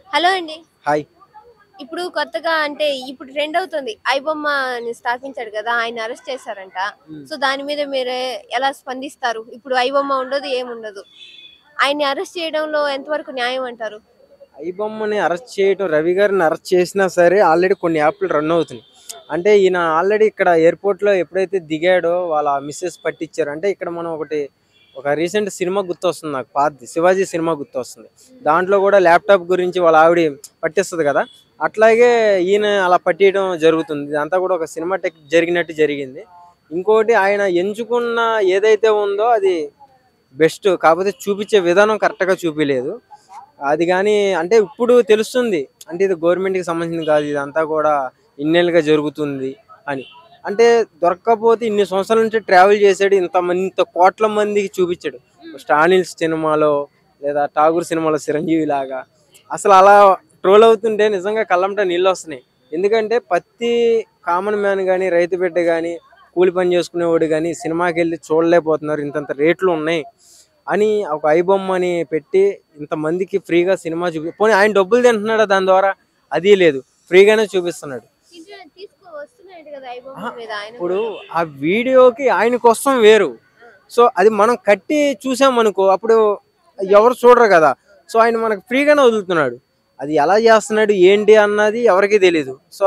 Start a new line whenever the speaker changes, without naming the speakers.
Hello అండి.
Hi.
ఇప్పుడు కొత్తగా అంటే ఇప్పుడు ట్రెండ్ అవుతుంది. ఐబొమ్మని స్థాపించాడు కదా! ఆయన్ని అరెస్ట్ చేశారంట.
హ్మ్.
సో, దాని మీద మీరు ఎలా స్పందిస్తారు? ఇప్పుడు ఐబొమ్మ ఉండదు, ఏముండదు. ఆయన్ని అరెస్ట్ చేయడంలో ఎంతవరకు న్యాయం అంటారు?
ఐబొమ్మని అరెస్ట్ చేయటం, రవి గారిని అరెస్ట్ చేసినా సరే ఆల్రెడీ కొన్ని యాప్లు రన్ అవుతున్నాయి. అంటే ఈయన ఆల్రెడీ ఇక్కడ ఎయిర్‌పోర్ట్‌లో ఎప్పుడైతే దిగాడో వాళ్ళ మిసెస్ పట్టిచ్చారు. అంటే ఇక్కడ మనం ఒక రీసెంట్ సినిమా గుర్తొస్తుంది నాకు పాతది. 'శివాజీ' సినిమా గుర్తొస్తుంది. దాంట్లో కూడా ల్యాప్‌టాప్ గురించి వాళ్ళ ఆవిడ పట్టిస్తది కదా! అట్లాగే ఈయన అలా పట్టియడం జరుగుతుంది. ఇదంతా కూడా ఒక సినిమాటిక్ జరిగినట్టు జరిగింది. ఇంకోటి ఆయన ఎంచుకున్న ఏదైతే ఉందో అది బెస్ట్. కాకపోతే చూపిచ్చే విధానం కరెక్ట్‌గా చూపియలేదు. అది గాని అంటే ఇప్పుడు తెలుస్తుంది. అంటే ఇది గవర్నమెంట్‌కి సంబంధించింది కాదు. ఇదంతా కూడా ఇన్నేళ్లుగా జరుగుతుంది అని. అంటే దొరక్కపోతే ఇన్ని సంవత్సరాల నుంచి ట్రావెల్ చేసాడు. ఇంత కోట్ల మందికి చూపిచ్చాడు. 'స్టాలిన్' సినిమాలో లేదా 'ఠాగూర్' సినిమాలో 'చిరంజీవి' లాగా. అసలు అలా ట్రోల్ అవుతుంటే నిజంగా కళ్ళమ్మట నీళ్ళొస్తున్నాయి. ఎందుకంటే ప్రతి కామన్ మ్యాన్ గాని, రైతు బిడ్డ గాని, కూలి పని చేసుకునేవాడు గాని సినిమాకెళ్ళి చూడలేకపోతున్నారు. ఇంతంత రేట్లు ఉన్నాయి అని ఒక ఐబొమ్మని పెట్టి ఇంతమందికి ఫ్రీగా సినిమా పోనీ ఆయన డబ్బులు తింటున్నాడా దాని ద్వారా? అది లేదు. ఫ్రీగానే చూపిస్తున్నాడు.
వస్తున్నాయంట కదా! ఐబొమ్మ
అహా!
మీద ఆయన
ఇప్పుడు
కూడా.
ఆ వీడియోకి ఆయన కోసం వేరు. సో, అది మనం కట్టి చూసామనుకో అప్పుడు ఎవరు చూడరు గదా! సో, ఆయన మనకు ఫ్రీగానే వదులుతున్నాడు. అది ఎలా జేస్తున్నాడు ఏంటి అన్నది ఎవరికీ తెలీదు. సో